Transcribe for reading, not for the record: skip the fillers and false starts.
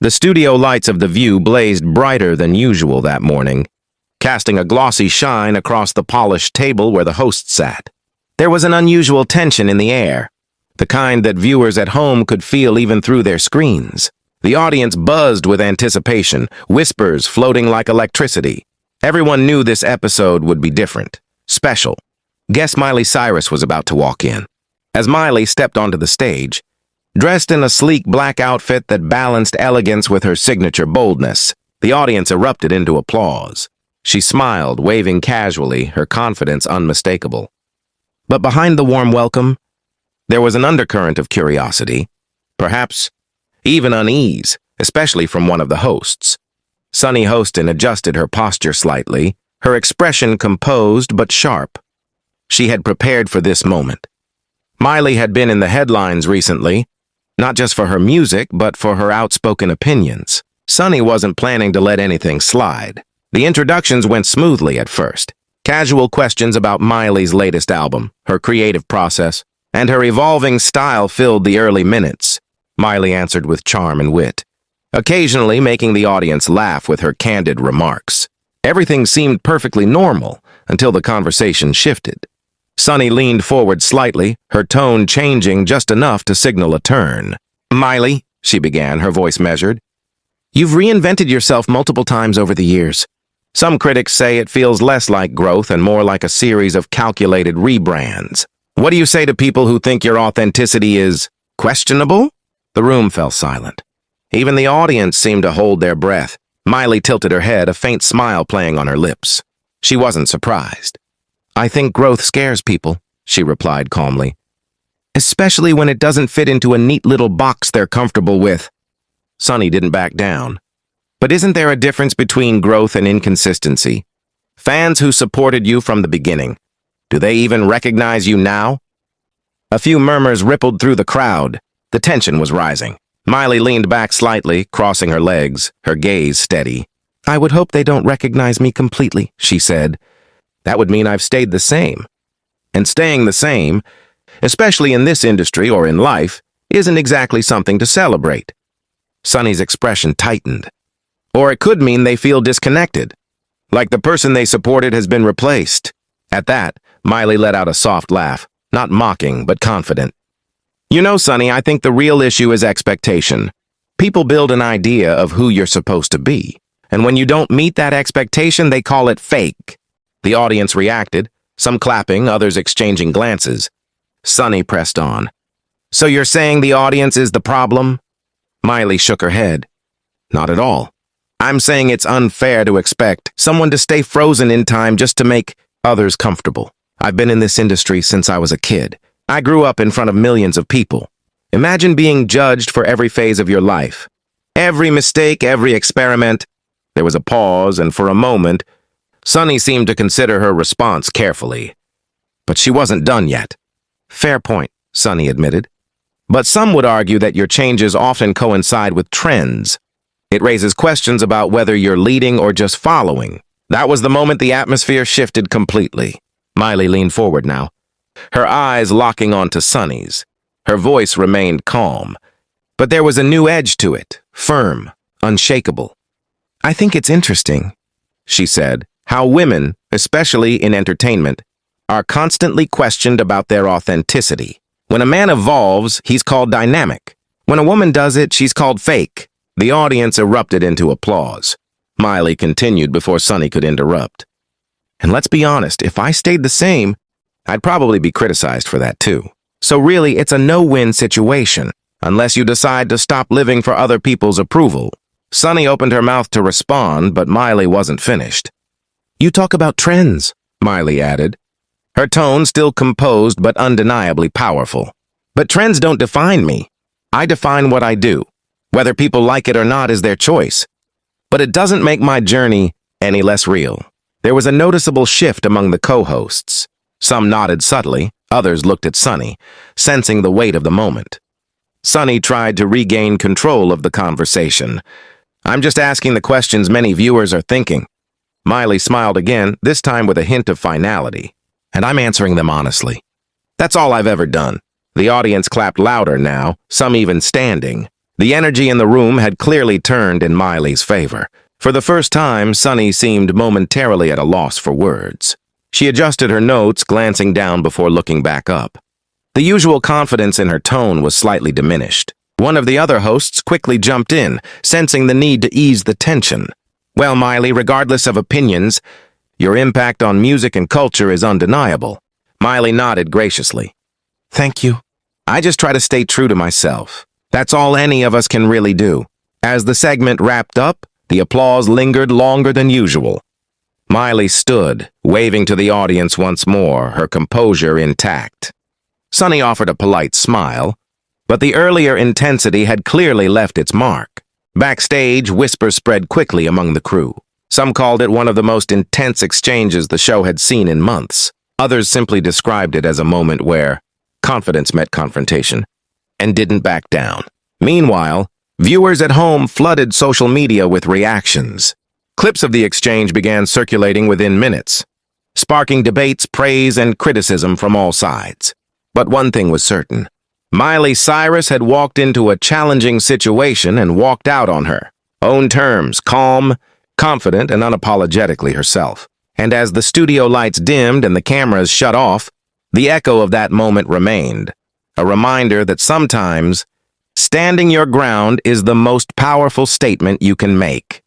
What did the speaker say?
The studio lights of The View blazed brighter than usual that morning, casting a glossy shine across the polished table where the host sat. There was an unusual tension in the air, the kind that viewers at home could feel even through their screens. The audience buzzed with anticipation, whispers floating like electricity. Everyone knew this episode would be different, special. Guess Miley Cyrus was about to walk in. As Miley stepped onto the stage, dressed in a sleek black outfit that balanced elegance with her signature boldness, the audience erupted into applause. She smiled, waving casually, her confidence unmistakable. But behind the warm welcome, there was an undercurrent of curiosity, perhaps even unease, especially from one of the hosts. Sunny Hostin adjusted her posture slightly, her expression composed but sharp. She had prepared for this moment. Miley had been in the headlines recently, not just for her music, but for her outspoken opinions. Sunny wasn't planning to let anything slide. The introductions went smoothly at first. Casual questions about Miley's latest album, her creative process, and her evolving style filled the early minutes. Miley answered with charm and wit, occasionally making the audience laugh with her candid remarks. Everything seemed perfectly normal until the conversation shifted. Sunny leaned forward slightly, her tone changing just enough to signal a turn. "Miley," she began, her voice measured, "you've reinvented yourself multiple times over the years. Some critics say it feels less like growth and more like a series of calculated rebrands. What do you say to people who think your authenticity is questionable?" The room fell silent. Even the audience seemed to hold their breath. Miley tilted her head, a faint smile playing on her lips. She wasn't surprised. "I think growth scares people," she replied calmly, "especially when it doesn't fit into a neat little box they're comfortable with." Sunny didn't back down. "But isn't there a difference between growth and inconsistency? Fans who supported you from the beginning, do they even recognize you now?" A few murmurs rippled through the crowd. The tension was rising. Miley leaned back slightly, crossing her legs, her gaze steady. "I would hope they don't recognize me completely," she said. "That would mean I've stayed the same. And staying the same, especially in this industry or in life, isn't exactly something to celebrate." Sunny's expression tightened. "Or it could mean they feel disconnected, like the person they supported has been replaced." At that, Miley let out a soft laugh, not mocking, but confident. "You know, Sunny, I think the real issue is expectation. People build an idea of who you're supposed to be, and when you don't meet that expectation, they call it fake." The audience reacted, some clapping, others exchanging glances. Sunny pressed on. "So you're saying the audience is the problem?" Miley shook her head. "Not at all. I'm saying it's unfair to expect someone to stay frozen in time just to make others comfortable. I've been in this industry since I was a kid. I grew up in front of millions of people. Imagine being judged for every phase of your life. Every mistake, every experiment." There was a pause, and for a moment, Sunny seemed to consider her response carefully. But she wasn't done yet. "Fair point," Sunny admitted. "But some would argue that your changes often coincide with trends. It raises questions about whether you're leading or just following." That was the moment the atmosphere shifted completely. Miley leaned forward now, her eyes locking onto Sunny's. Her voice remained calm, but there was a new edge to it, firm, unshakable. "I think it's interesting," she said, "how women, especially in entertainment, are constantly questioned about their authenticity. When a man evolves, he's called dynamic. When a woman does it, she's called fake." The audience erupted into applause. Miley continued before Sunny could interrupt. "And let's be honest, if I stayed the same, I'd probably be criticized for that too. So really, it's a no-win situation, unless you decide to stop living for other people's approval." Sunny opened her mouth to respond, but Miley wasn't finished. "You talk about trends," Miley added, her tone still composed but undeniably powerful. "But trends don't define me. I define what I do. Whether people like it or not is their choice. But it doesn't make my journey any less real." There was a noticeable shift among the co-hosts. Some nodded subtly, others looked at Sunny, sensing the weight of the moment. Sunny tried to regain control of the conversation. "I'm just asking the questions many viewers are thinking." Miley smiled again, this time with a hint of finality. "And I'm answering them honestly. That's all I've ever done." The audience clapped louder now, some even standing. The energy in the room had clearly turned in Miley's favor. For the first time, Sunny seemed momentarily at a loss for words. She adjusted her notes, glancing down before looking back up. The usual confidence in her tone was slightly diminished. One of the other hosts quickly jumped in, sensing the need to ease the tension. "Well, Miley, regardless of opinions, your impact on music and culture is undeniable." Miley nodded graciously. "Thank you. I just try to stay true to myself. That's all any of us can really do." As the segment wrapped up, the applause lingered longer than usual. Miley stood, waving to the audience once more, her composure intact. Sunny offered a polite smile, but the earlier intensity had clearly left its mark. Backstage, whispers spread quickly among the crew. Some called it one of the most intense exchanges the show had seen in months. Others simply described it as a moment where confidence met confrontation and didn't back down. Meanwhile, viewers at home flooded social media with reactions. Clips of the exchange began circulating within minutes, sparking debates, praise, and criticism from all sides. But one thing was certain. Miley Cyrus had walked into a challenging situation and walked out on her own terms, calm, confident, and unapologetically herself. And as the studio lights dimmed and the cameras shut off, the echo of that moment remained, a reminder that sometimes standing your ground is the most powerful statement you can make.